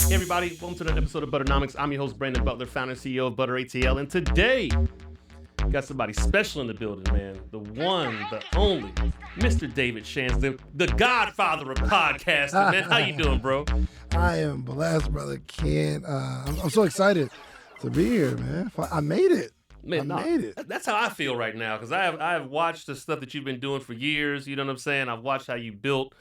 Hey everybody, welcome to another episode of Butternomics. I'm your host, Brandon Butler, founder and CEO of Butter ATL, and today, got somebody special in the building, man. The one, the only, Mr. David Shands, the godfather of podcasting, man. How you doing, bro? I am blessed, brother Ken. I'm so excited to be here, man. I made it. Man, I made it. That's how I feel right now, because I have watched the stuff that you've been doing for years, you know what I'm saying? I've watched how you built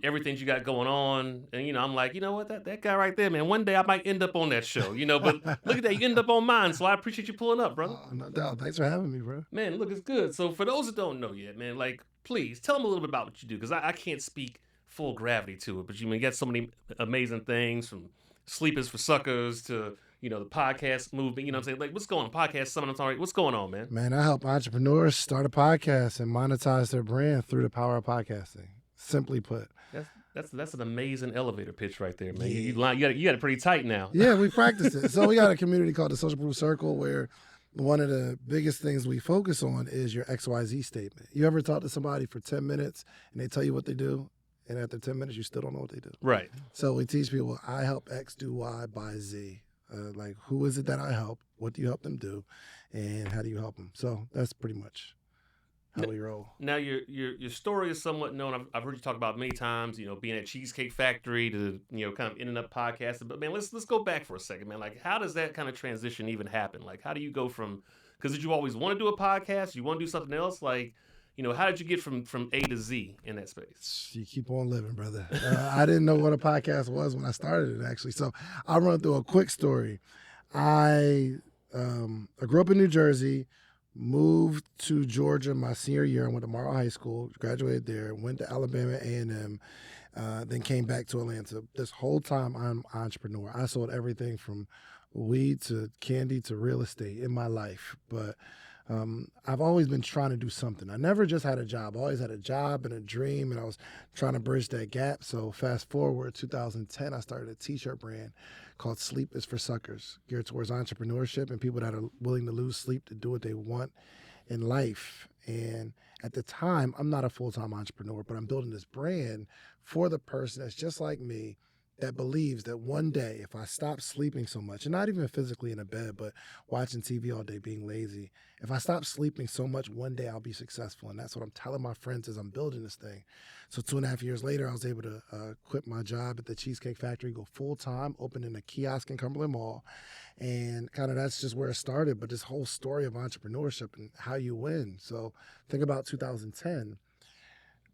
everything you got going on, and I'm like, you know what, that guy right there, man, one day I might end up on that show, but look at that, you end up on mine, so I appreciate you pulling up, brother. Oh, no doubt. Thanks for having me, bro. Man, look, it's good. So for those that don't know yet, man, like, please tell them a little bit about what you do, because I can't speak full gravity to it, but you got so many amazing things, from Sleep is for Suckers to the podcast movement, what I'm saying? Like, what's going on? Podcast Summit, I'm sorry. What's going on, man? Man, I help entrepreneurs start a podcast and monetize their brand through the power of podcasting. Simply put. That's an amazing elevator pitch right there, man. Yeah. You got it pretty tight now. Yeah, we practice it. So we got a community called the Social Proof Circle where one of the biggest things we focus on is your XYZ statement. You ever talk to somebody for 10 minutes and they tell you what they do, and after 10 minutes you still don't know what they do? Right. So we teach people, I help X do Y by Z. Like, who is it that I help? What do you help them do? And how do you help them? So that's pretty much how we roll. Now, your story is somewhat known. I've heard you talk about many times, being at Cheesecake Factory to, kind of ending up podcasting. But, man, let's go back for a second, man. Like, how does that kind of transition even happen? Like, how do you go from, because did you always want to do a podcast? You want to do something else? Like, how did you get from A to Z in that space? You keep on living, brother. I didn't know what a podcast was when I started it, actually. So I'll run through a quick story. I grew up in New Jersey, moved to Georgia my senior year. I went to Morrow High School, graduated there, went to Alabama A&M, then came back to Atlanta. This whole time I'm an entrepreneur. I sold everything from weed to candy to real estate in my life. But I've always been trying to do something. I never just had a job. I always had a job and a dream, and I was trying to bridge that gap. So fast forward, 2010, I started a t-shirt brand called Sleep is for Suckers, geared towards entrepreneurship and people that are willing to lose sleep to do what they want in life. And at the time, I'm not a full-time entrepreneur, but I'm building this brand for the person that's just like me, that believes that one day, if I stop sleeping so much, and not even physically in a bed, but watching TV all day, being lazy, if I stop sleeping so much, one day I'll be successful. And that's what I'm telling my friends as I'm building this thing. So 2.5 years later, I was able to quit my job at the Cheesecake Factory, go full-time, open in a kiosk in Cumberland Mall. And kind of that's just where it started. But this whole story of entrepreneurship and how you win. So think about 2010.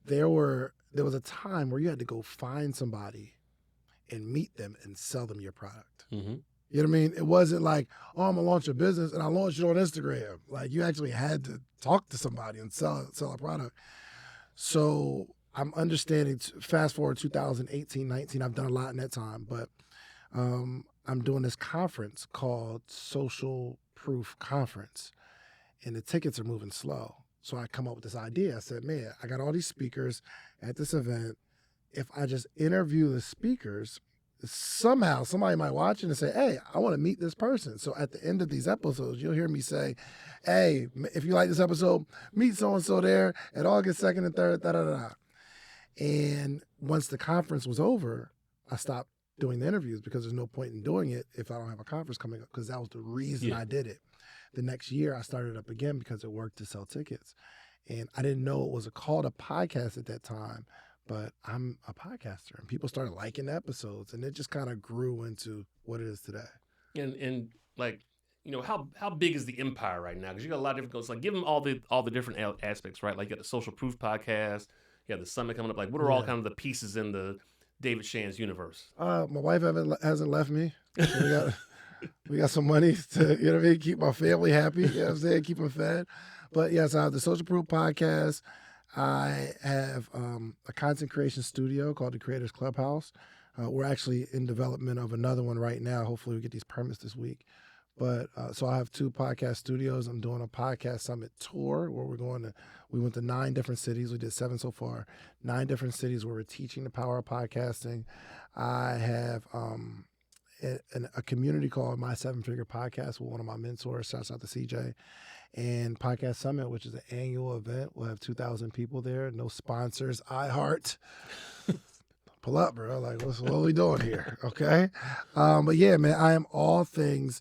There was a time where you had to go find somebody and meet them and sell them your product. Mm-hmm. You know what I mean? It wasn't like, oh, I'm gonna launch a business and I launched it on Instagram. Like, you actually had to talk to somebody and sell a product. So I'm understanding, fast forward 2018, 19, I've done a lot in that time, but I'm doing this conference called Social Proof Conference, and the tickets are moving slow. So I come up with this idea. I said, man, I got all these speakers at this event. If I just interview the speakers, somehow somebody might watch it and say, hey, I want to meet this person. So at the end of these episodes, you'll hear me say, hey, if you like this episode, meet so-and-so there at August 2nd and 3rd, da-da-da. And once the conference was over, I stopped doing the interviews because there's no point in doing it if I don't have a conference coming up, because that was the reason I did it. The next year, I started up again because it worked to sell tickets. And I didn't know it was called a podcast at that time. But I'm a podcaster, and people started liking the episodes, and it just kind of grew into what it is today. And like, how big is the empire right now? Because you got a lot of different goals. Like, give them all the different aspects, right? Like, you got the Social Proof podcast, you got the summit coming up. Like, what are all kind of the pieces in the David Shands universe? My wife hasn't left me. We got some money to, keep my family happy. You know what I'm saying? Keep them fed. But yes, I have the Social Proof podcast. I have a content creation studio called the Creators Clubhouse. We're actually in development of another one right now. Hopefully we get these permits this week. But so I have 2 podcast studios. I'm doing a podcast summit tour where we went to 9 different cities. We did 7 so far, 9 different cities where we're teaching the power of podcasting. I have a community called My 7-Figure Podcast with one of my mentors. Shouts out to CJ. And Podcast Summit, which is an annual event. We'll have 2,000 people there. No sponsors. iHeart. pull up, bro. Like, what are we doing here? Okay. But yeah, man, I am all things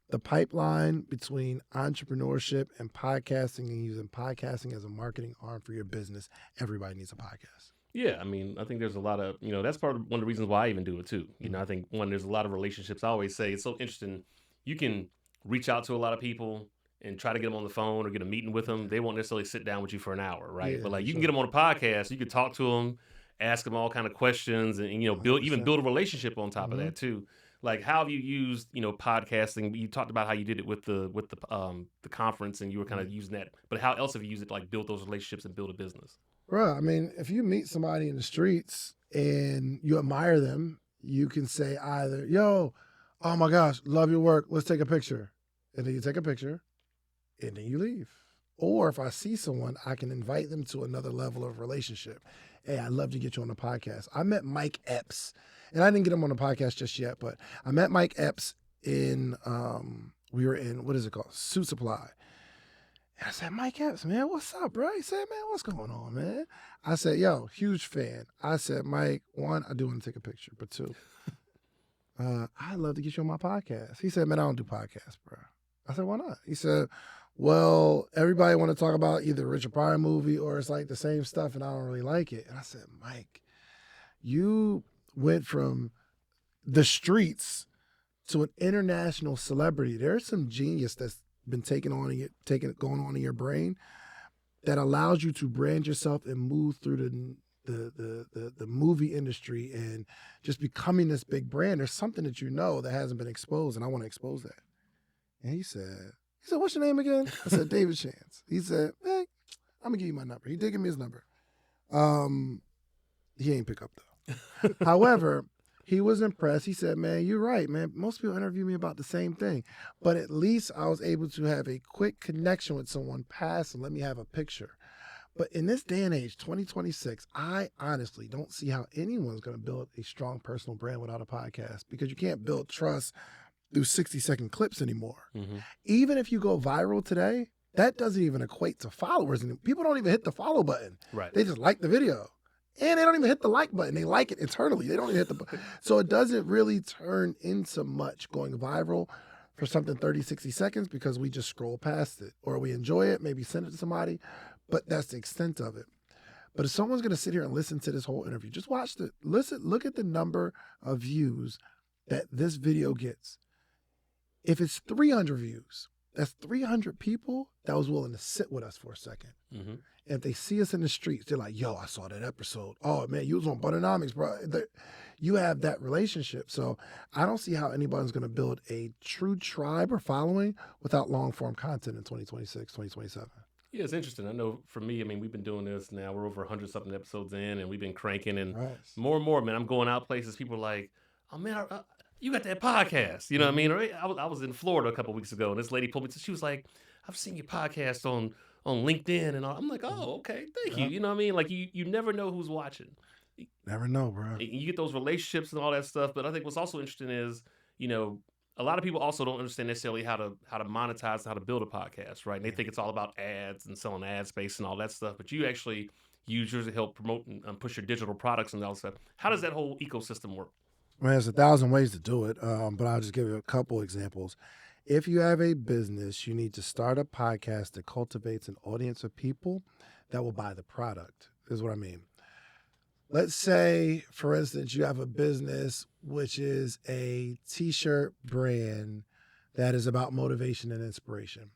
the pipeline between entrepreneurship and podcasting and using podcasting as a marketing arm for your business. Everybody needs a podcast. Yeah, I mean, I think there's a lot of, that's part of one of the reasons why I even do it too. I think there's a lot of relationships. I always say it's so interesting. You can reach out to a lot of people and try to get them on the phone or get a meeting with them. They won't necessarily sit down with you for an hour, right? Yeah, But like you can sure. get them on a podcast, you can talk to them, ask them all kind of questions, and build 100%. a relationship on top of that too. Like how have you used podcasting? You talked about how you did it with the conference and you were kind of using that, but how else have you used it to like build those relationships and build a business? Bro, I mean, if you meet somebody in the streets and you admire them, you can say either, yo, oh my gosh, love your work. Let's take a picture. And then you take a picture and then you leave. Or if I see someone, I can invite them to another level of relationship. Hey, I'd love to get you on the podcast. I met Mike Epps, and I didn't get him on the podcast just yet, but I met Mike Epps we were in, what is it called? Suit Supply. And I said, Mike Epps, man, what's up, bro? He said, man, what's going on, man? I said, yo, huge fan. I said, Mike, one, I do want to take a picture, but two, I'd love to get you on my podcast. He said, man, I don't do podcasts, bro. I said, why not? He said, well, everybody want to talk about either a Richard Pryor movie or it's like the same stuff and I don't really like it. And I said, Mike, you went from the streets to an international celebrity. There's some genius that's been going on in your brain that allows you to brand yourself and move through the movie industry and just becoming this big brand. There's something that that hasn't been exposed, and I want to expose that. And he said, what's your name again? I said, David Shands. He said, hey, I'm gonna give you my number. He did give me his number. He ain't pick up though. However, he was impressed. He said, man, you're right, man. Most people interview me about the same thing. But at least I was able to have a quick connection with someone past and let me have a picture. But in this day and age, 2026, I honestly don't see how anyone's going to build a strong personal brand without a podcast because you can't build trust through 60-second clips anymore. Mm-hmm. Even if you go viral today, that doesn't even equate to followers. And people don't even hit the follow button. Right. They just like the video. And they don't even hit the like button. They like it internally. They don't even hit the button. So it doesn't really turn into much going viral for something 30, 60 seconds because we just scroll past it or we enjoy it, maybe send it to somebody, but that's the extent of it. But if someone's going to sit here and listen to this whole interview, just look at the number of views that this video gets. If it's 300 views, that's 300 people that was willing to sit with us for a second. Mm-hmm. And if they see us in the streets, they're like, yo, I saw that episode. Oh, man, you was on Butternomics, bro. You have that relationship. So I don't see how anybody's going to build a true tribe or following without long-form content in 2026, 2027. Yeah, it's interesting. I know for me, I mean, we've been doing this now. We're over 100-something episodes in, and we've been cranking. And more and more, man, I'm going out places. People are like, oh, man, you got that podcast. You know what I mean? I was in Florida a couple of weeks ago, and this lady pulled me. She was like, I've seen your podcast on LinkedIn and all. I'm like, oh, okay, thank you. You know what I mean? Like you never know who's watching. Never know, bro. You get those relationships and all that stuff. But I think what's also interesting is, a lot of people also don't understand necessarily how to monetize, how to build a podcast, right? And they think it's all about ads and selling ad space and all that stuff. But you actually use yours to help promote and push your digital products and all that stuff. How does that whole ecosystem work? Man, there's 1,000 ways to do it, but I'll just give you a couple examples. If you have a business, you need to start a podcast that cultivates an audience of people that will buy the product. Is what I mean. Let's say, for instance, you have a business which is a t-shirt brand that is about motivation and inspiration.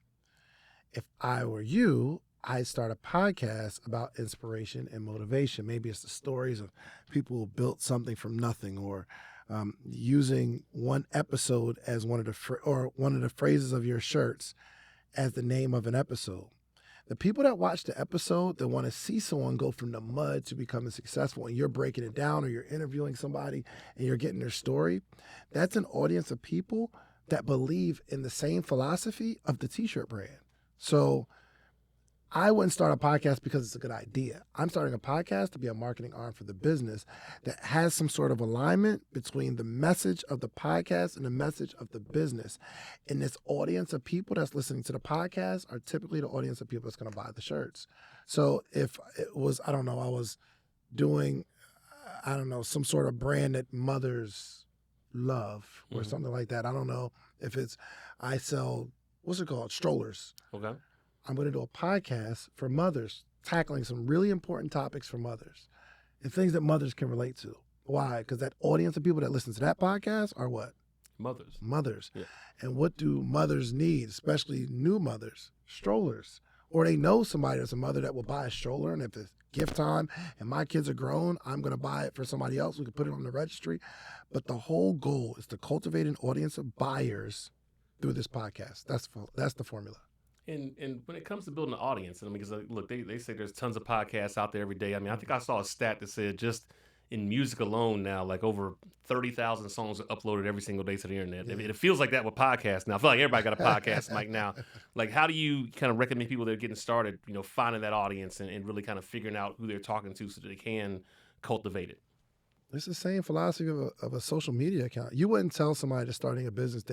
If I were you, I'd start a podcast about inspiration and motivation. Maybe it's the stories of people who built something from nothing, or using one episode as one of the phrases of your shirts as the name of an episode. The people that watch the episode, that want to see someone go from the mud to becoming successful, and you're breaking it down, or you're interviewing somebody and you're getting their story, that's an audience of people that believe in the same philosophy of the t-shirt brand. So I wouldn't start a podcast because it's a good idea. I'm starting a podcast to be a marketing arm for the business that has some sort of alignment between the message of the podcast and the message of the business. And this audience of people that's listening to the podcast are typically the audience of people that's going to buy the shirts. So if it was, I don't know, I was doing, I don't know, some sort of brand that mothers love or something like that. I don't know if it's, I sell, what's it called? Strollers. Okay. I'm going to do a podcast for mothers, tackling some really important topics for mothers and things that mothers can relate to. Why? Because that audience of people that listen to that podcast are what? Mothers. Mothers. Yeah. And what do mothers need, especially new mothers? Strollers. Or they know somebody that's a mother that will buy a stroller, and if it's gift time and my kids are grown, I'm going to buy it for somebody else. We can put it on the registry. But the whole goal is to cultivate an audience of buyers through this podcast. That's the formula. And when it comes to building an audience, I mean, because look, they say there's tons of podcasts out there every day. I mean, I think I saw a stat that said just in music alone now, like over 30,000 songs are uploaded every single day to the internet. Yeah. It feels like that with podcasts now. I feel like everybody got a podcast mic now. Like, how do you kind of recommend people that are getting started, finding that audience and really kind of figuring out who they're talking to so that they can cultivate it? It's the same philosophy of a social media account. You wouldn't tell somebody that's starting a business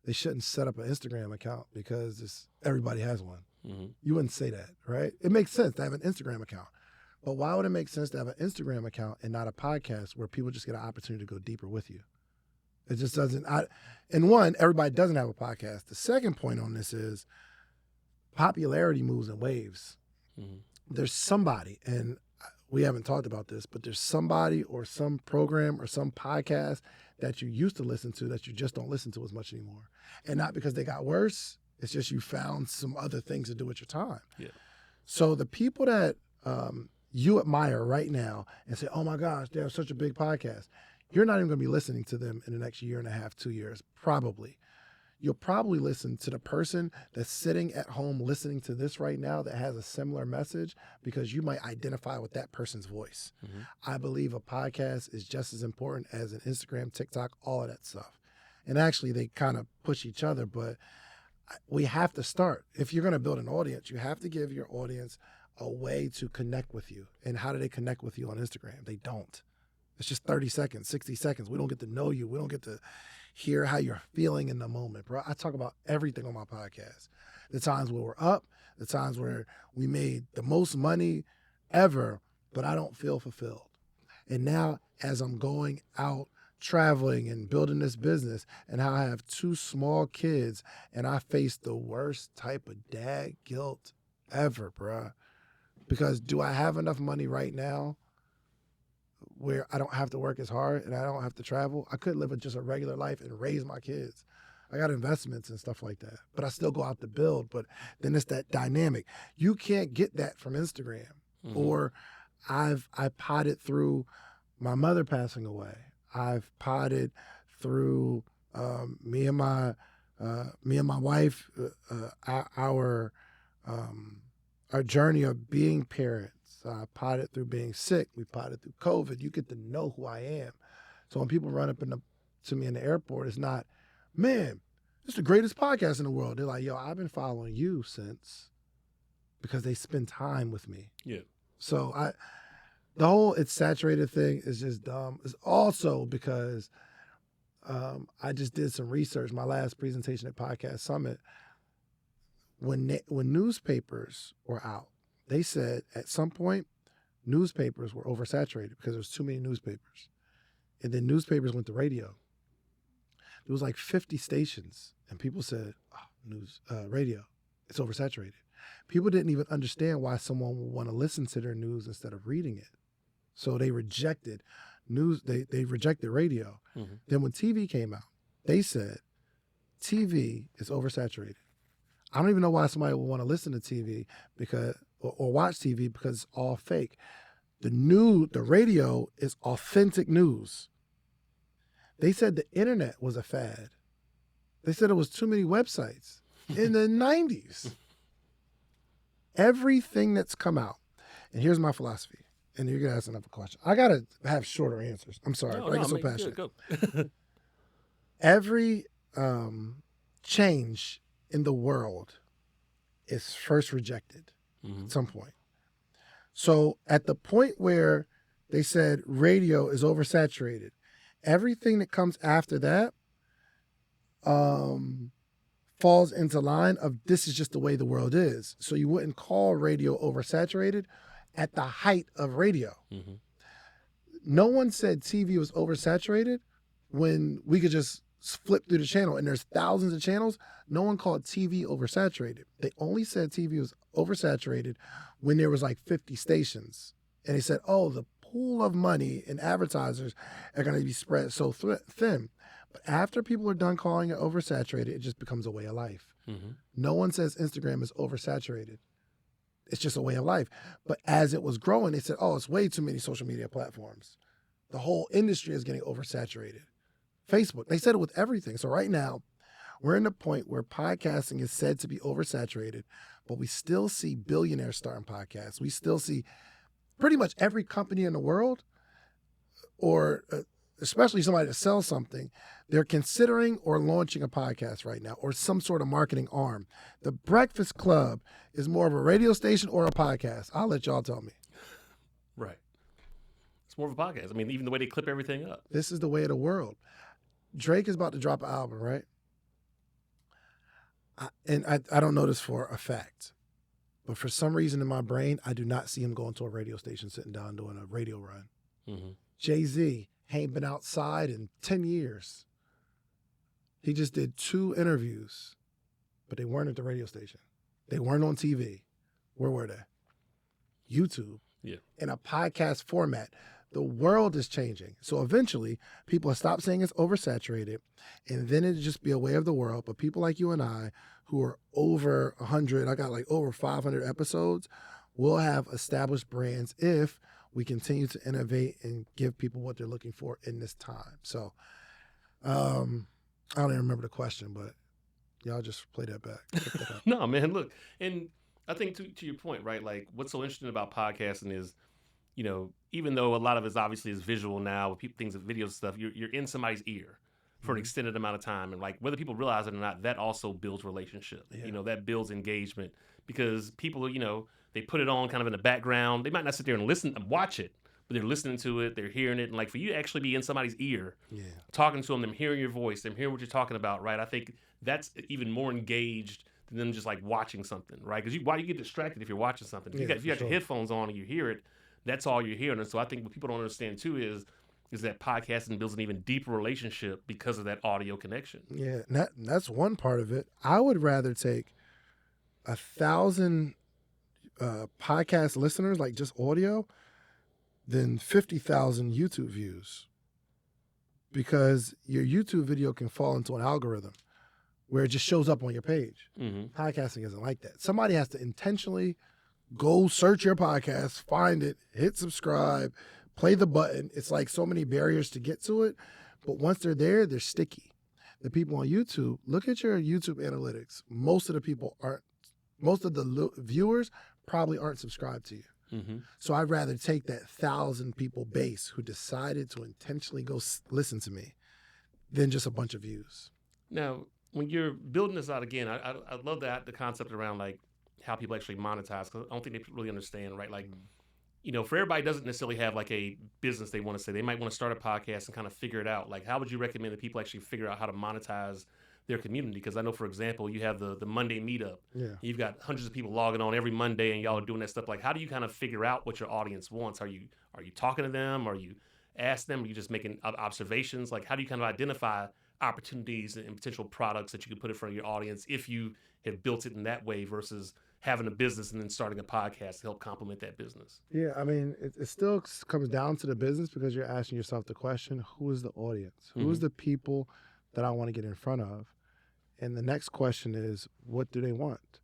they shouldn't set up an Instagram account because everybody has one. Mm-hmm. You wouldn't say that, right? It makes sense to have an Instagram account. But why would it make sense to have an Instagram account and not a podcast where people just get an opportunity to go deeper with you? It just doesn't. And one, everybody doesn't have a podcast. The second point on this is popularity moves in waves. Mm-hmm. There's somebody, and we haven't talked about this, but there's somebody or some program or some podcast that you used to listen to that you just don't listen to as much anymore. And not because they got worse, it's just you found some other things to do with your time. Yeah. So the people that you admire right now and say, oh my gosh, they have such a big podcast, you're not even going to be listening to them in the next year and a half, 2 years, probably. You'll probably listen to the person that's sitting at home listening to this right now that has a similar message because you might identify with that person's voice. Mm-hmm. I believe a podcast is just as important as an Instagram, TikTok, all of that stuff. And actually, they kind of push each other, but we have to start. If you're going to build an audience, you have to give your audience a way to connect with you. And how do they connect with you on Instagram? They don't. It's just 30 seconds, 60 seconds. We don't get to know you. We don't get to hear how you're feeling in the moment, bro. I talk about everything on my podcast. The times where we're up, the times where we made the most money ever, but I don't feel fulfilled. And now as I'm going out traveling and building this business and how I have 2 small kids and I face the worst type of dad guilt ever, bro. Because do I have enough money right now where I don't have to work as hard and I don't have to travel? I could live just a regular life and raise my kids. I got investments and stuff like that, but I still go out to build. But then it's that dynamic. You can't get that from Instagram. Mm-hmm. Or I potted through my mother passing away. I've potted through me and my wife, our journey of being parents. I potted through being sick. We potted through COVID. You get to know who I am. So when people run up to me in the airport, it's not, man, it's the greatest podcast in the world. They're like, yo, I've been following you since, because they spend time with me. Yeah. So the whole it's saturated thing is just dumb. It's also because I just did some research. My last presentation at Podcast Summit, when newspapers were out, they said at some point newspapers were oversaturated because there was too many newspapers. And then newspapers went to radio. There was like 50 stations and people said, radio, it's oversaturated. People didn't even understand why someone would want to listen to their news instead of reading it. So they rejected news, they rejected radio. Mm-hmm. Then when TV came out, they said TV is oversaturated. I don't even know why somebody would want to listen to TV or watch TV because it's all fake. The radio is authentic news. They said the internet was a fad. They said it was too many websites in the 90s. Everything that's come out, and here's my philosophy, and you're going to ask another question. I got to have shorter answers. I'm sorry, but I get so passionate. Go. Every change in the world is first rejected at some point. So at the point where they said radio is oversaturated, everything that comes after that falls into line of this is just the way the world is. So you wouldn't call radio oversaturated at the height of radio. Mm-hmm. no one said TV was oversaturated when we could just flip through the channel and there's thousands of channels. No one called TV oversaturated. They only said TV was oversaturated when there was like 50 stations. And they said, oh, the pool of money and advertisers are going to be spread so thin. But after people are done calling it oversaturated, it just becomes a way of life. Mm-hmm. No one says Instagram is oversaturated. It's just a way of life. But as it was growing, they said, oh, it's way too many social media platforms. The whole industry is getting oversaturated. Facebook, they said it with everything. So right now, we're in the point where podcasting is said to be oversaturated, but we still see billionaires starting podcasts. We still see pretty much every company in the world, or especially somebody that sells something, they're considering or launching a podcast right now, or some sort of marketing arm. The Breakfast Club is more of a radio station or a podcast. I'll let y'all tell me. Right. It's more of a podcast. I mean, even the way they clip everything up. This is the way of the world. Drake is about to drop an album, right? I don't know this for a fact, but for some reason in my brain, I do not see him going to a radio station, sitting down doing a radio run. Mm-hmm. Jay-Z ain't been outside in 10 years. He just did 2 interviews, but they weren't at the radio station. They weren't on TV. Where were they? YouTube. Yeah. In a podcast format. The world is changing. So eventually, people will stop saying it's oversaturated, and then it'll just be a way of the world. But people like you and I, who are over 100, I got like over 500 episodes, will have established brands if we continue to innovate and give people what they're looking for in this time. So I don't even remember the question, but y'all just play that back. No, man, look. And I think to your point, right, like what's so interesting about podcasting is, you know, even though a lot of it obviously is visual now, with people, things of video stuff, you're in somebody's ear for an extended amount of time. And like whether people realize it or not, that also builds relationship. Yeah. You know, that builds engagement because people, you know, they put it on kind of in the background. They might not sit there and listen and watch it, but they're listening to it, they're hearing it. And like for you to actually be in somebody's ear, talking to them hearing your voice, them hearing what you're talking about, right? I think that's even more engaged than them just like watching something, right? Because why do you get distracted if you're watching something? If you got your headphones on and you hear it, that's all you're hearing. And so I think what people don't understand too is that podcasting builds an even deeper relationship because of that audio connection. Yeah, that's one part of it. I would rather take 1,000 podcast listeners, like just audio, than 50,000 YouTube views, because your YouTube video can fall into an algorithm where it just shows up on your page. Mm-hmm. Podcasting isn't like that. Somebody has to intentionally go search your podcast, find it, hit subscribe, play the button. It's like so many barriers to get to it. But once they're there, they're sticky. The people on YouTube, look at your YouTube analytics. Most of the viewers probably aren't subscribed to you. Mm-hmm. So I'd rather take that 1,000 people base who decided to intentionally go listen to me than just a bunch of views. Now, when you're building this out again, I love that the concept around like how people actually monetize, because I don't think they really understand, right? Like, you know, for everybody doesn't necessarily have like a business they want to say. They might want to start a podcast and kind of figure it out. Like, how would you recommend that people actually figure out how to monetize their community? Because I know, for example, you have the Monday meetup. Yeah. You've got hundreds of people logging on every Monday and y'all are doing that stuff. Like, how do you kind of figure out what your audience wants? Are you talking to them? Are you asking them? Are you just making observations? Like, how do you kind of identify opportunities and potential products that you can put in front of your audience if you have built it in that way versus having a business and then starting a podcast to help complement that business? Yeah, I mean, it still comes down to the business, because you're asking yourself the question, who is the audience? Mm-hmm. Who is the people that I want to get in front of? And the next question is, what do they want?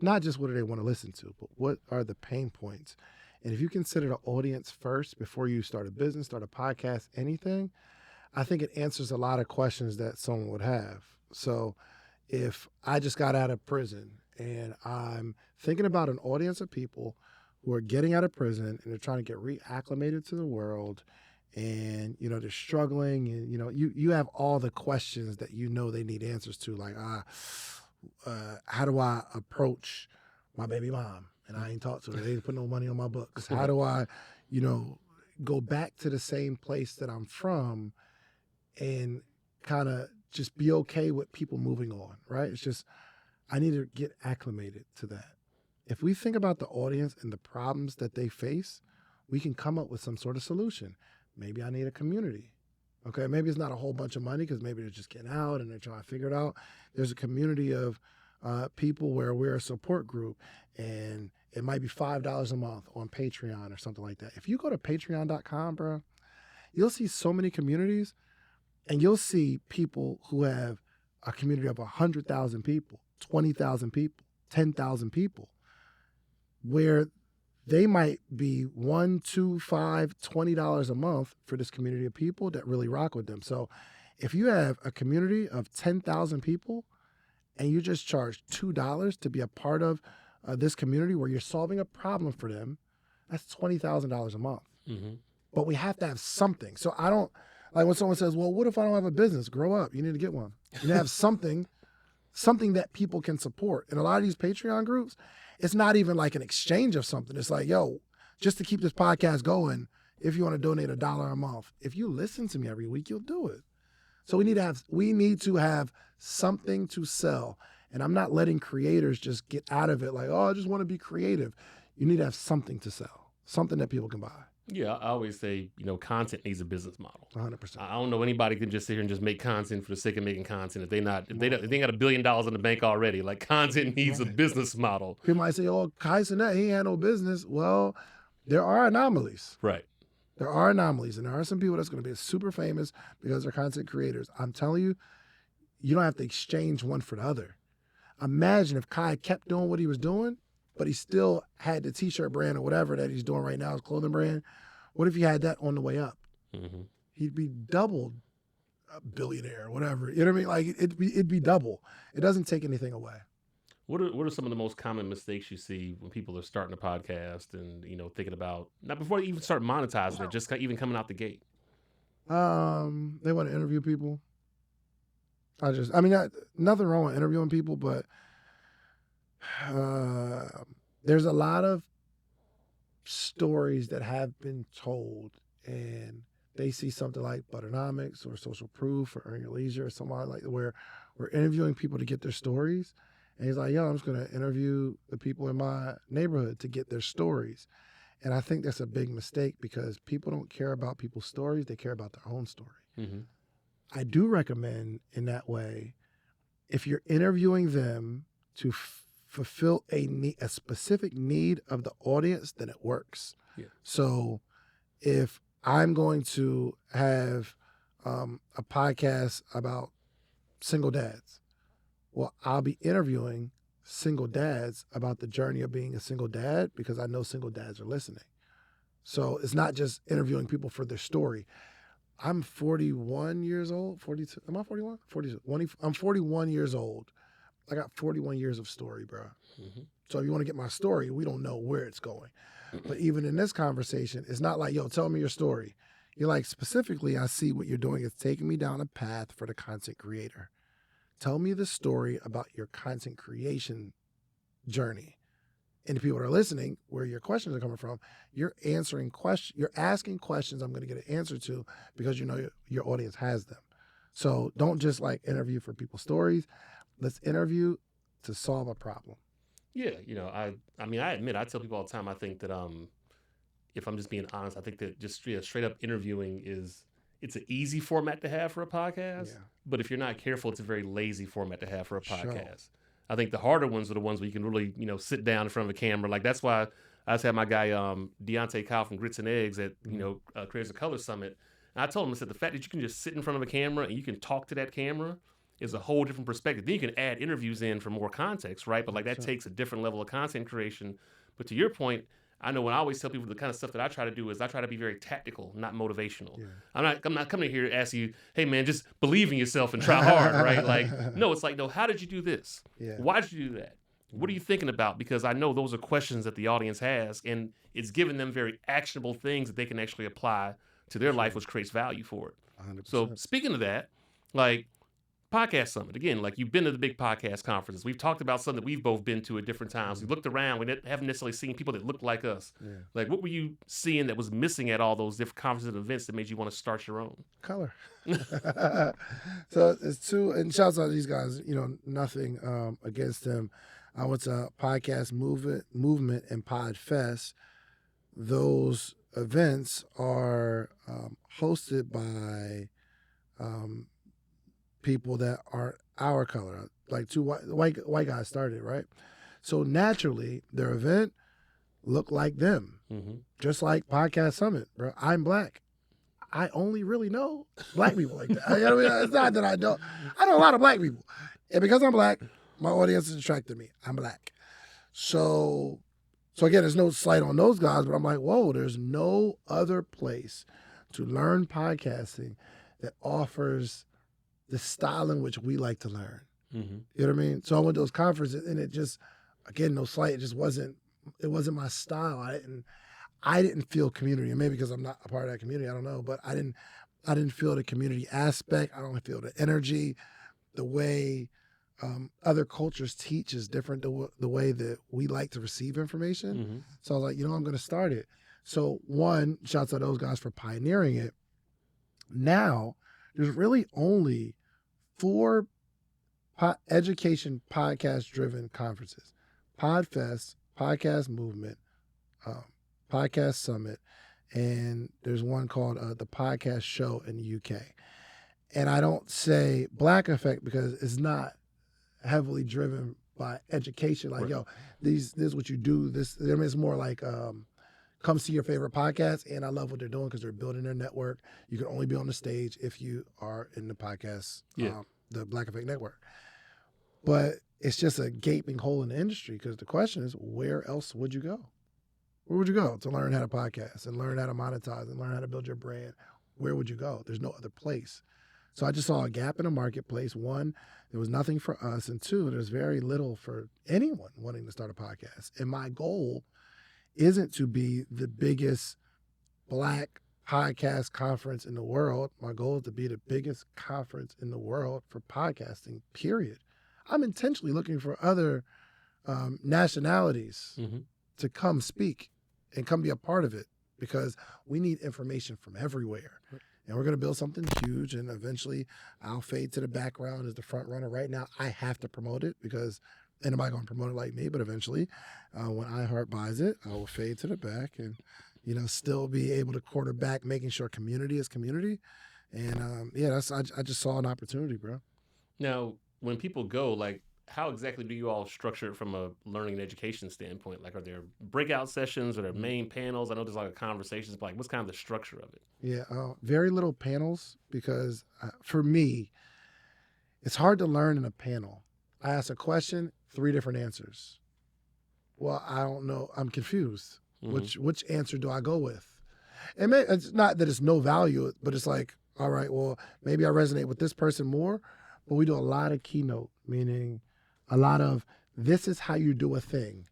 Not just what do they want to listen to, but what are the pain points? And if you consider the audience first before you start a business, start a podcast, anything, I think it answers a lot of questions that someone would have. So if I just got out of prison and I'm thinking about an audience of people who are getting out of prison and they're trying to get reacclimated to the world, and, you know, they're struggling, and, you know, you have all the questions that you know they need answers to, like, how do I approach my baby mom? And I ain't talked to her. They didn't put no money on my books. How do I, you know, go back to the same place that I'm from and kind of just be okay with people moving on, right? It's just, I need to get acclimated to that. If we think about the audience and the problems that they face, we can come up with some sort of solution. maybe I need a community. Okay, maybe it's not a whole bunch of money because maybe they're just getting out and they're trying to figure it out. There's a community of people where we're a support group, and it might be $5 a month on Patreon or something like that. If you go to patreon.com, bro, you'll see so many communities, and you'll see people who have a community of 100,000 people, 20,000 people, 10,000 people, where they might be $1, $2, $5, $20 a month for this community of people that really rock with them. So if you have a community of 10,000 people and you just charge $2 to be a part of this community where you're solving a problem for them, that's $20,000 a month. Mm-hmm. But we have to have something. So I don't, like when someone says, well, what if I don't have a business? Grow up. You need to get one. You need to have something that people can support. And a lot of these Patreon groups, it's not even like an exchange of something. It's like, yo, just to keep this podcast going, if you want to donate $1 a month, if you listen to me every week, you'll do it. So we need to have something to sell. And I'm not letting creators just get out of it like, oh, I just want to be creative. You need to have something to sell, something that people can buy. Yeah, I always say, content needs a business model. 100%. I don't know anybody can just sit here and just make content for the sake of making content if they got $1 billion in the bank already. Like, content needs a business model. People might say, oh, Kai Cenat, he had no business. Well, there are anomalies. Right. There are anomalies, and there are some people that's going to be super famous because they're content creators. I'm telling you, you don't have to exchange one for the other. Imagine if Kai kept doing what he was doing, but he still had the t-shirt brand or whatever that he's doing right now, his clothing brand. What if he had that on the way up? Mm-hmm. He'd be double a billionaire or whatever. You know what I mean? Like it'd be double. It doesn't take anything away. What are some of the most common mistakes you see when people are starting a podcast and thinking about, not before they even start monetizing it, just even coming out the gate? They want to interview people. Nothing wrong with interviewing people, but there's a lot of stories that have been told, and they see something like Butternomics or Social Proof or Earn Your Leisure or something like that, where we're interviewing people to get their stories. And he's like, yo, I'm just going to interview the people in my neighborhood to get their stories. And I think that's a big mistake because people don't care about people's stories. They care about their own story. Mm-hmm. I do recommend in that way, if you're interviewing them to fulfill a specific need of the audience, then it works. Yeah. So if I'm going to have a podcast about single dads, well, I'll be interviewing single dads about the journey of being a single dad because I know single dads are listening. So it's not just interviewing people for their story. I'm 41 years old, 42. Am I 41? 42. I'm 41 years old. I got 41 years of story, bro. Mm-hmm. So if you want to get my story, we don't know where it's going. But even in this conversation, it's not like, yo, tell me your story. You're like, specifically, I see what you're doing is taking me down a path for the content creator. Tell me the story about your content creation journey. And the people that are listening, where your questions are coming from, you're asking questions I'm going to get an answer to because you know your audience has them. So don't just like interview for people's stories. Let's interview to solve a problem. Yeah, I admit, I tell people all the time, I think that if I'm just being honest, I think that just straight up interviewing it's an easy format to have for a podcast. Yeah. But if you're not careful, it's a very lazy format to have for a podcast. Sure. I think the harder ones are the ones where you can really, sit down in front of a camera. Like, that's why I just had my guy, Deontay Kyle from Grits and Eggs at, Creators of Color Summit. And I told him, I said, the fact that you can just sit in front of a camera and you can talk to that camera is a whole different perspective. Then you can add interviews in for more context, right? But that takes a different level of content creation. But to your point, I know when I always tell people the kind of stuff that I try to do is I try to be very tactical, not motivational. Yeah. I'm not coming here to ask you, hey man, just believe in yourself and try hard, right? Like, no, it's like, no, how did you do this? Yeah. Why did you do that? What are you thinking about? Because I know those are questions that the audience has, and it's giving them very actionable things that they can actually apply to their life, which creates value for it. 100%. So speaking of that, like, Podcast Summit, again, like, you've been to the big podcast conferences. We've talked about something that we've both been to at different times. We've looked around. We haven't necessarily seen people that look like us. Yeah. Like, what were you seeing that was missing at all those different conferences and events that made you want to start your own? Color. So it's two, and shouts out to these guys, nothing against them. I went to Podcast Movement and Pod Fest. Those events are hosted by um, people that are our color, like two white guys started, right? So naturally, their event looked like them, just like Podcast Summit, bro. I'm black. I only really know black people like that. You know what I mean? It's not that I don't. I know a lot of black people, and because I'm black, my audience is attracted to me. I'm black, so again, there's no slight on those guys, but I'm like, whoa, there's no other place to learn podcasting that offers the style in which we like to learn. You know what I mean? So I went to those conferences, and it just, again, no slight, it just wasn't. It wasn't my style. I didn't feel community, and maybe because I'm not a part of that community, I don't know, but I didn't feel the community aspect. I don't feel the energy, the way other cultures teach is different to the way that we like to receive information. So I was like, I'm going to start it. So one, shouts out to those guys for pioneering it. Now, there's really only 4 education podcast-driven conferences: Podfest, Podcast Movement, Podcast Summit, and there's one called the Podcast Show in the UK. And I don't say Black Effect because it's not heavily driven by education. Like, yo, this is what you do. It's more like come see your favorite podcast. And I love what they're doing because they're building their network. You can only be on the stage if you are in the podcast, the Black Effect Network. But it's just a gaping hole in the industry because the question is, where else would you go? Where would you go to learn how to podcast and learn how to monetize and learn how to build your brand? Where would you go? There's no other place. So I just saw a gap in the marketplace. One, there was nothing for us. And two, there's very little for anyone wanting to start a podcast. And my goal isn't to be the biggest Black podcast conference in the world. My goal is to be the biggest conference in the world for podcasting, period. I'm intentionally looking for other nationalities to come speak and come be a part of it because we need information from everywhere. And we're going to build something huge, and eventually I'll fade to the background as the front runner. Right now, I have to promote it because ain't nobody going to promote it like me, but eventually when iHeart buys it, I will fade to the back and, still be able to quarterback making sure community is community. And I just saw an opportunity, bro. Now, when people go, like, how exactly do you all structure it from a learning and education standpoint? Like, are there breakout sessions or there main panels? I know there's like conversations, but like, what's kind of the structure of it? Yeah, very little panels because for me, it's hard to learn in a panel. I ask a question, 3 different answers. Well, I don't know. I'm confused. Which answer do I go with? And it's not that it's no value, but it's like, all right, well, maybe I resonate with this person more. But we do a lot of keynote, meaning a lot of this is how you do a thing.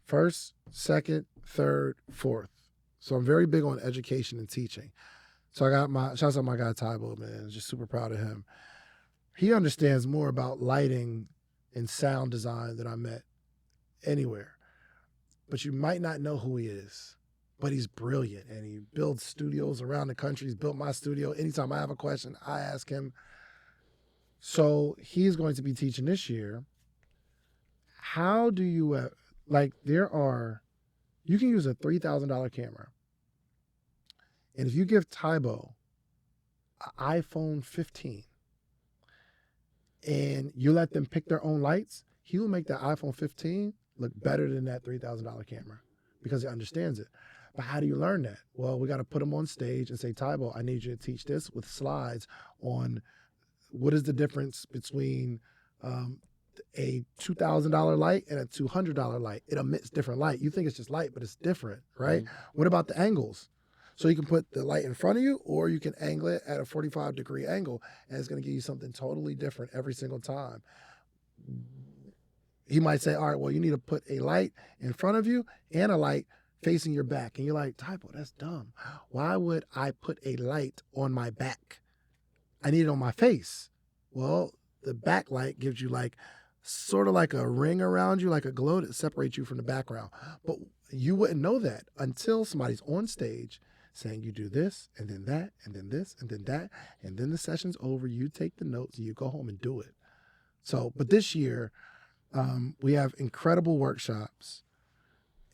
First, second, third, fourth. So I'm very big on education and teaching. So I got shouts out my guy Tybo, man. Just super proud of him. He understands more about lighting and sound design than I met anywhere. But you might not know who he is. But he's brilliant, and he builds studios around the country. He's built my studio. Anytime I have a question, I ask him. So he's going to be teaching this year. How do you, you can use a $3,000 camera. And if you give Tybo an iPhone 15 and you let them pick their own lights, he will make that iPhone 15 look better than that $3,000 camera because he understands it. But how do you learn that? Well, we got to put him on stage and say, Tybo, I need you to teach this with slides on what is the difference between a $2,000 light and a $200 light? It emits different light. You think it's just light, but it's different, right? What about the angles? So you can put the light in front of you, or you can angle it at a 45-degree angle, and it's going to give you something totally different every single time. He might say, all right, well, you need to put a light in front of you and a light facing your back. And you're like, Typo, that's dumb. Why would I put a light on my back? I need it on my face. Well, the backlight gives you like sort of like a ring around you, like a glow that separates you from the background. But you wouldn't know that until somebody's on stage saying you do this and then that and then this and then that. And then the session's over. You take the notes and you go home and do it. So, but this year we have incredible workshops.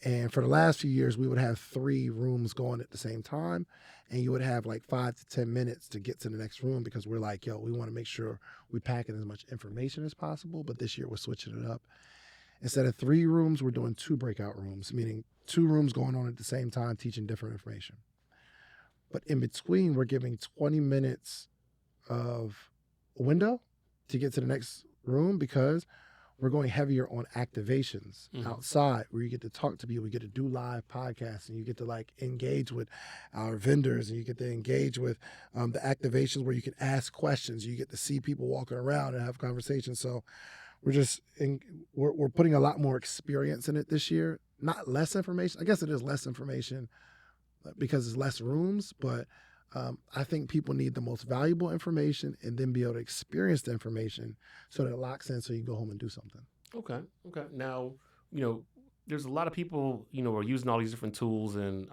And for the last few years, we would have 3 rooms going at the same time. And you would have like 5 to 10 minutes to get to the next room because we're like, yo, we want to make sure we pack in as much information as possible. But this year we're switching it up. Instead of 3 rooms, we're doing 2 breakout rooms, meaning 2 rooms going on at the same time, teaching different information. But in between, we're giving 20 minutes of a window to get to the next room because we're going heavier on activations outside where you get to talk to people, you get to do live podcasts, and you get to like engage with our vendors, and you get to engage with the activations where you can ask questions. You get to see people walking around and have conversations. So we're putting a lot more experience in it this year. Not less information. I guess it is less information because it's less rooms, but I think people need the most valuable information and then be able to experience the information so that it locks in so you can go home and do something. Okay. Okay. Now, there's a lot of people, are using all these different tools, and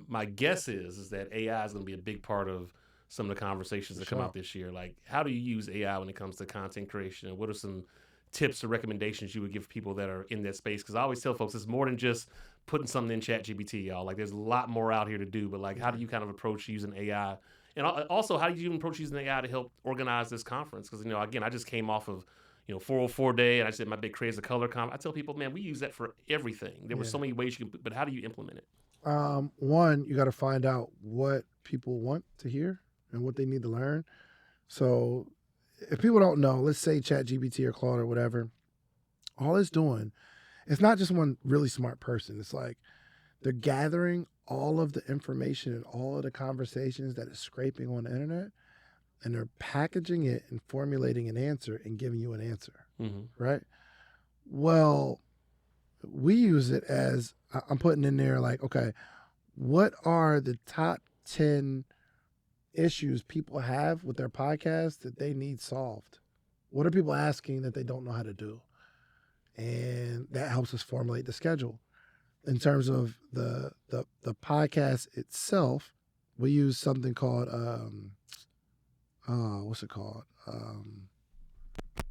my guess is that AI is going to be a big part of some of the conversations that come out this year. Like, how do you use AI when it comes to content creation, and what are some tips or recommendations you would give people that are in that space? Because I always tell folks it's more than just putting something in Chat GPT, y'all. Like, there's a lot more out here to do, but like, how do you kind of approach using AI? And also, how do you even approach using AI to help organize this conference? Because, again, I just came off of 404 day, and I said my big Craze the Color I tell people, man, we use that for everything. There were so many ways you can, but how do you implement it? One, you got to find out what people want to hear and what they need to learn. So if people don't know, let's say ChatGPT or Claude or whatever, all it's doing, it's not just one really smart person. It's like they're gathering all of the information and all of the conversations that is scraping on the internet, and they're packaging it and formulating an answer and giving you an answer, right? Well, we use it as, I'm putting in there like, okay, what are the top 10 issues people have with their podcast that they need solved? What are people asking that they don't know how to do? And that helps us formulate the schedule. In terms of the podcast itself, we use something called what's it called?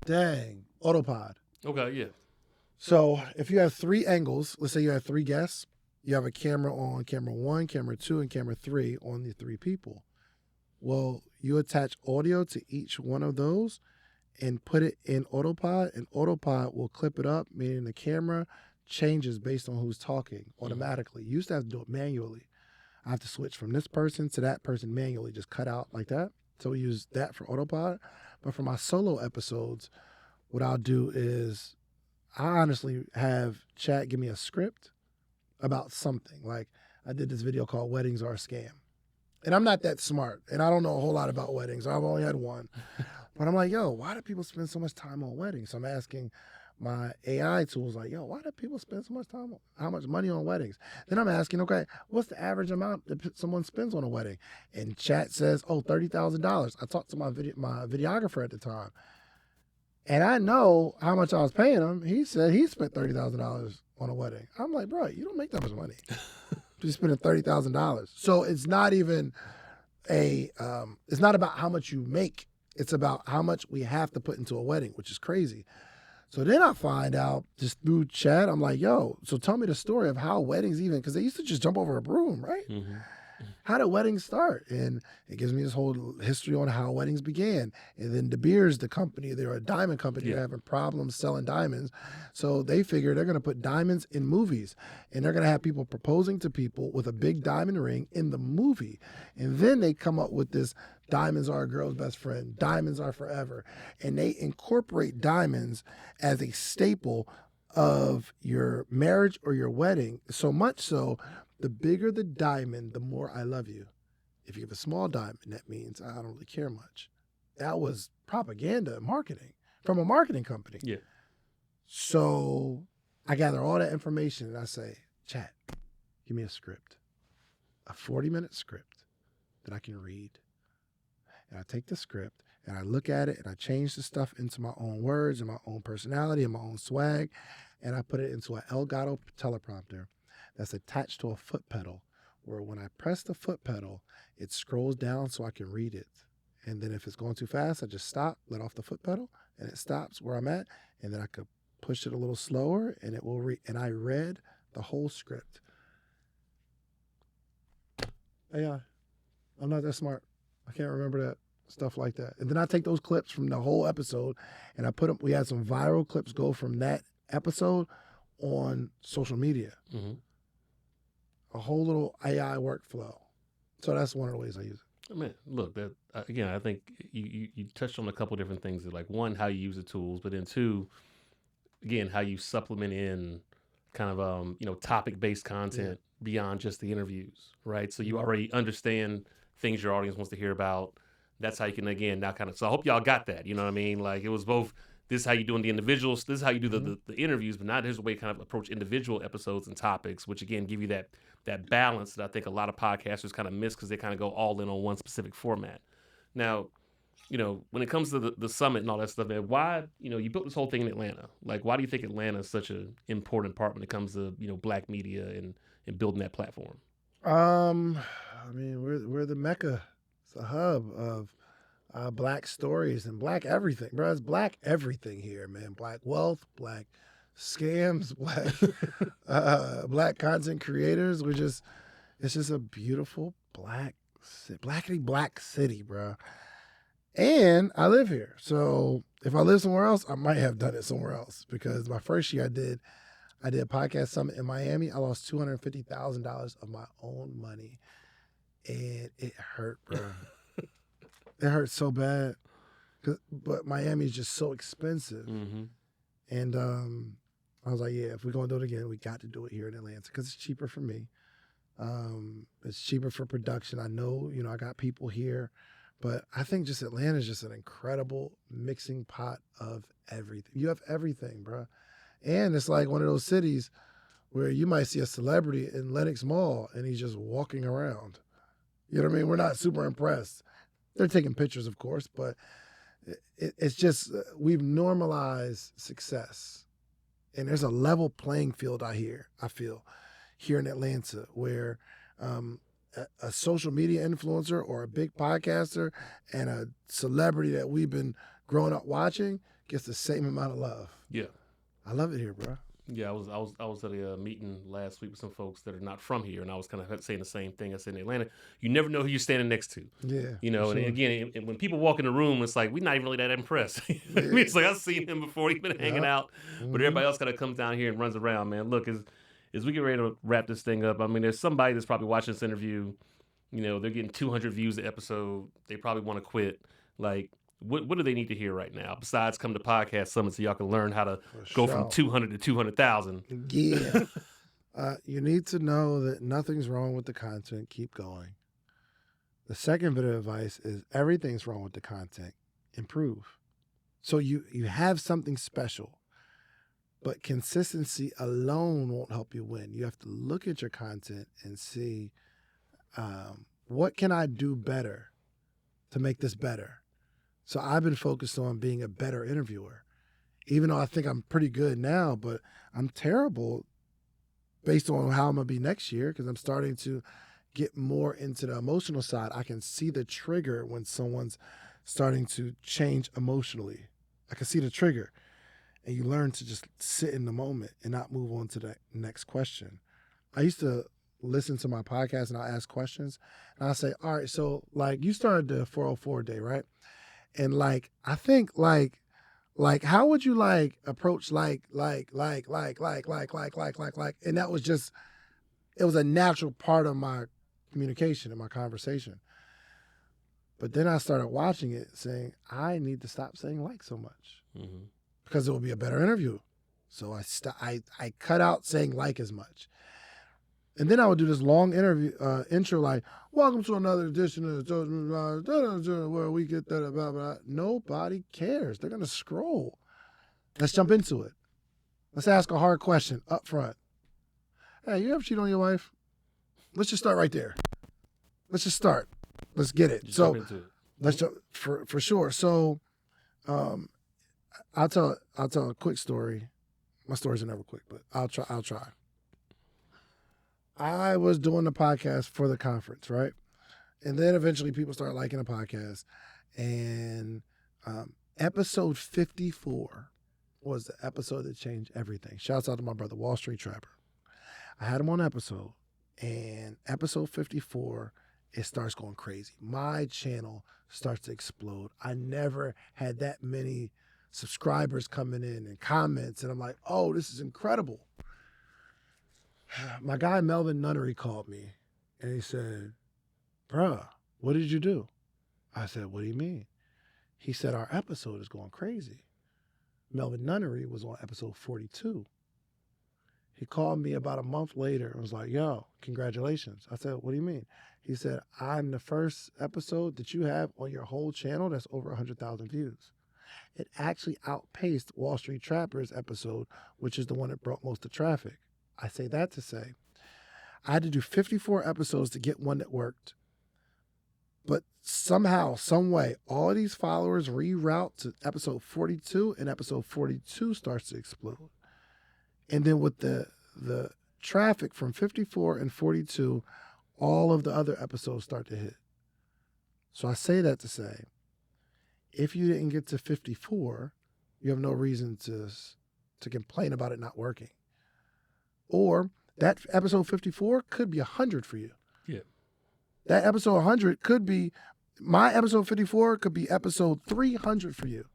Autopod. Okay, yeah. So if you have 3 angles, let's say you have 3 guests, you have a camera on camera 1, camera 2, and camera 3 on the 3 people. Well, you attach audio to each one of those and put it in Autopod, and Autopod will clip it up, meaning the camera changes based on who's talking automatically. You used to have to do it manually. I have to switch from this person to that person manually, just cut out like that. So we use that for Autopod. But for my solo episodes, what I'll do is I honestly have Chat give me a script about something. Like I did this video called Weddings Are a Scam. And I'm not that smart, and I don't know a whole lot about weddings. I've only had one. But I'm like, yo, why do people spend so much time on weddings? So I'm asking my AI tools, like, yo, why do people spend so much time, how much money on weddings? Then I'm asking, okay, what's the average amount that someone spends on a wedding? And Chat says, oh, $30,000. I talked to my videographer at the time, and I know how much I was paying him. He said he spent $30,000 on a wedding. I'm like, bro, you don't make that much money. You're spending $30,000. So it's not even it's not about how much you make. It's about how much we have to put into a wedding, which is crazy. So then I find out just through Chat, I'm like, yo, so tell me the story of how weddings even, because they used to just jump over a broom, right? How did weddings start? And it gives me this whole history on how weddings began. And then De Beers, the company, they're a diamond company. They're having problems selling diamonds. So they figure they're going to put diamonds in movies. And they're going to have people proposing to people with a big diamond ring in the movie. And then they come up with this diamonds are a girl's best friend. Diamonds are forever. And they incorporate diamonds as a staple of your marriage or your wedding. So much so, the bigger the diamond, the more I love you. If you have a small diamond, that means I don't really care much. That was propaganda and marketing from a marketing company. Yeah. So I gather all that information and I say, Chat, give me a script, a 40-minute script that I can read. And I take the script and I look at it and I change the stuff into my own words and my own personality and my own swag. And I put it into an Elgato teleprompter that's attached to a foot pedal, where when I press the foot pedal, it scrolls down so I can read it. And then if it's going too fast, I just stop, let off the foot pedal, and it stops where I'm at. And then I could push it a little slower and it will read. And I read the whole script. AI. I'm not that smart. I can't remember that stuff like that. And then I take those clips from the whole episode and I put them. We had some viral clips go from that episode on social media. Mm-hmm. A whole little AI workflow. So that's one of the ways I use it. I mean, look, that again, I think you touched on a couple different things. Like one, how you use the tools, but then two, again, how you supplement in kind of topic based content beyond just the interviews, right? So you already understand things your audience wants to hear about. That's how you can again now kind of. So I hope y'all got that. You know what I mean? Like it was both. This is how you doing the individuals. This is how you do the interviews, but now there's a way to kind of approach individual episodes and topics, which again give you that balance that I think a lot of podcasters kind of miss because they kind of go all in on one specific format. Now, when it comes to the summit and all that stuff, man, why, you built this whole thing in Atlanta. Like, why do you think Atlanta is such an important part when it comes to, black media and building that platform? I mean, we're the mecca. It's the hub of black stories and black everything, bro. It's black everything here, man. Black wealth, black scams, black content creators. It's just a beautiful blackity black city, bro. And I live here. So if I live somewhere else, I might have done it somewhere else because my first year I did a podcast summit in Miami. I lost $250,000 of my own money. And it hurt, bro. It hurt so bad. But Miami is just so expensive. Mm-hmm. And I was like, yeah, if we're going to do it again, we got to do it here in Atlanta because it's cheaper for me. It's cheaper for production. I know, I got people here. But I think just Atlanta is just an incredible mixing pot of everything. You have everything, bro. And it's like one of those cities where you might see a celebrity in Lenox Mall and he's just walking around. You know what I mean? We're not super impressed. They're taking pictures, of course, but it's just we've normalized success. And there's a level playing field I feel, here in Atlanta where a social media influencer or a big podcaster and a celebrity that we've been growing up watching gets the same amount of love. Yeah. I love it here, bro. Yeah, I was at a meeting last week with some folks that are not from here, and I was kind of saying the same thing. I said in Atlanta, you never know who you're standing next to. Yeah. And sure. again, when people walk in the room, it's like we're not even really that impressed. I mean, it's like I've seen him before, he's been hanging out, but everybody else kind of comes down here and runs around. Man, look, as we get ready to wrap this thing up, I mean, there's somebody that's probably watching this interview. They're getting 200 views an episode. They probably want to quit. Like, what do they need to hear right now besides come to podcast summit so y'all can learn how to go from 200 to 200,000? Yeah. You need to know that nothing's wrong with the content. Keep going. The second bit of advice is everything's wrong with the content. Improve. So you have something special, but consistency alone won't help you win. You have to look at your content and see what can I do better to make this better. So I've been focused on being a better interviewer, even though I think I'm pretty good now, but I'm terrible based on how I'm going to be next year because I'm starting to get more into the emotional side. I can see the trigger when someone's starting to change emotionally. I can see the trigger. And you learn to just sit in the moment and not move on to the next question. I used to listen to my podcast and I'll ask questions and I'll say, all right, so like you started the 404 day, right? And like, I think like, how would you like approach like, and that was just, it was a natural part of my communication and my conversation. But then I started watching it saying, I need to stop saying like so much because it will be a better interview. So I cut out saying like as much. And then I would do this long intro like, welcome to another edition of where we get that, blah, blah. Nobody cares. They're going to scroll. Let's jump into it. Let's ask a hard question up front. Hey, you ever cheat on your wife? Let's just start right there. Let's just start. Let's get it. Just so jump into it. Let's jump for sure. So I'll tell a quick story. My stories are never quick, but I'll try. I was doing the podcast for the conference, right? And then eventually people started liking the podcast. And episode 54 was the episode that changed everything. Shouts out to my brother, Wall Street Trapper. I had him on episode, and episode 54, it starts going crazy. My channel starts to explode. I never had that many subscribers coming in and comments, and I'm like, oh, this is incredible. My guy Melvin Nunnery called me, and he said, bruh, what did you do? I said, what do you mean? He said, our episode is going crazy. Melvin Nunnery was on episode 42. He called me about a month later and was like, yo, congratulations. I said, what do you mean? He said, I'm the first episode that you have on your whole channel that's over 100,000 views. It actually outpaced Wall Street Trappers episode, which is the one that brought most of the traffic. I say that to say, I had to do 54 episodes to get one that worked. But somehow, some way, all of these followers reroute to episode 42, and episode 42 starts to explode. And then with the traffic from 54 and 42, all of the other episodes start to hit. So I say that to say, if you didn't get to 54, you have no reason to complain about it not working. Or that episode 54 could be 100 for you. Yeah. That episode 100 could be, my episode 54 could be episode 300 for you.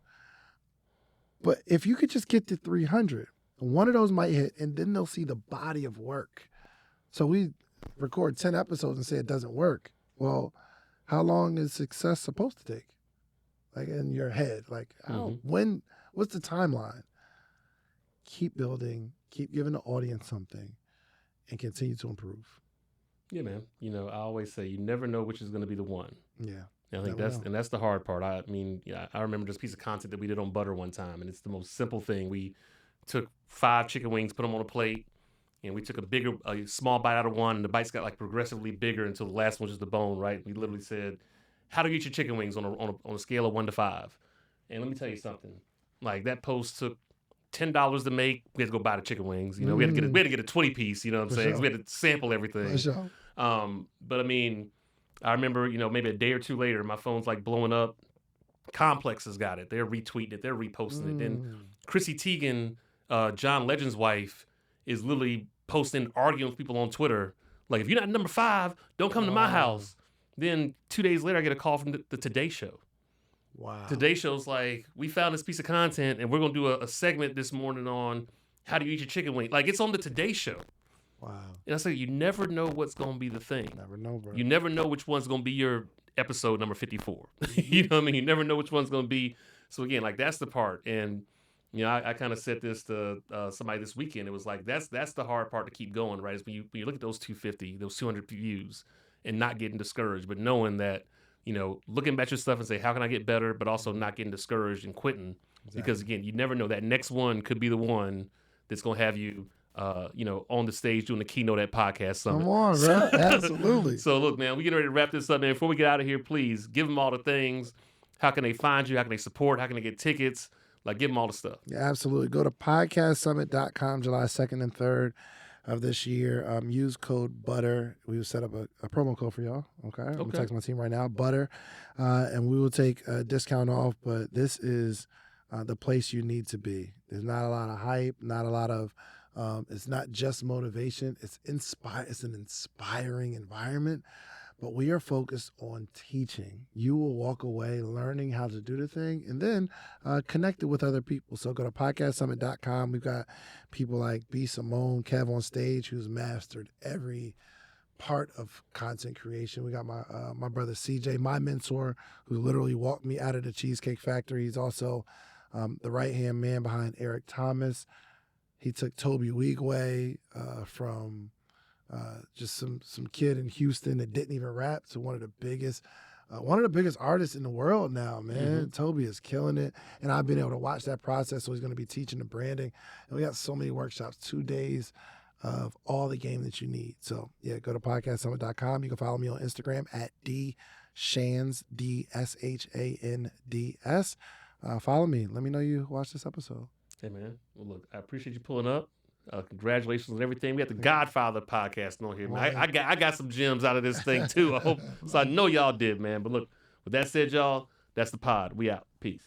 But if you could just get to 300, one of those might hit, and then they'll see the body of work. So we record 10 episodes and say it doesn't work. Well, how long is success supposed to take? Like in your head, like when, what's the timeline? Keep building, keep giving the audience something, and continue to improve. Yeah, man. You know, I always say you never know which is going to be the one. Yeah. And I think that's the hard part. I mean, yeah, I remember this piece of content that we did on butter one time, and it's the most simple thing. We took 5 chicken wings, put them on a plate, and we took a small bite out of one, and the bites got like progressively bigger until the last one was just the bone, right? We literally said, how to eat your chicken wings on a scale of 1 to 5. And let me tell you something. Like, that post took $10 to make. We had to go buy the chicken wings. You know, we had to get a 20 piece. You know what I'm saying? Sure. We had to sample everything. Sure. But I mean, I remember, you know, maybe a day or two later, my phone's like blowing up. Complex has got it. They're retweeting it. They're reposting it. Then Chrissy Teigen, John Legend's wife, is literally posting, arguing with people on Twitter. Like, if you're not number 5, don't come to my house. Then 2 days later, I get a call from the Today Show. Wow. Today Show's like, we found this piece of content, and we're going to do a segment this morning on how do you eat your chicken wing. Like, it's on the Today Show. Wow. And I say, you never know what's going to be the thing. Never know, bro. You never know which one's going to be your episode number 54. You know what I mean? You never know which one's going to be. So again, like, that's the part. And, you know, I kind of said this to somebody this weekend. It was like, that's the hard part to keep going, right? Is when you look at those 250, those 200 views, and not getting discouraged, but knowing that, you know, looking at your stuff and say, how can I get better? But also not getting discouraged and quitting. Exactly. Because again, you never know, that next one could be the one that's going to have you, you know, on the stage doing the keynote at Podcast Summit. Come on, bro. Absolutely. So look, man, we're getting ready to wrap this up, man. Before we get out of here, please give them all the things. How can they find you? How can they support? How can they get tickets? Like, give them all the stuff. Yeah, absolutely. Go to podcastsummit.com July 2nd and 3rd of this year. Use code BUTTER. We will set up a promo code for y'all. Okay. I'm going to text my team right now, BUTTER. And we will take a discount off, but this is the place you need to be. There's not a lot of hype, not a lot of, it's not just motivation. It's an inspiring environment, but we are focused on teaching. You will walk away learning how to do the thing and then connect it with other people. So go to podcastsummit.com. We've got people like B. Simone, Kev on stage, who's mastered every part of content creation. We got my brother CJ, my mentor, who literally walked me out of the Cheesecake Factory. He's also the right-hand man behind Eric Thomas. He took Toby Wigway from just some kid in Houston that didn't even rap to one of the biggest artists in the world now, man. Toby is killing it. And I've been able to watch that process. So he's going to be teaching the branding. And we got so many workshops, 2 days of all the game that you need. So yeah, go to podcastsummit.com. You can follow me on Instagram at @DShands, DSHANDS. Follow me. Let me know you watched this episode. Hey, man. Well, look, I appreciate you pulling up. Congratulations on everything. We got the Godfather podcast on here, man. I got some gems out of this thing, too. I hope. So I know y'all did, man. But look, with that said, y'all, that's the pod. We out. Peace.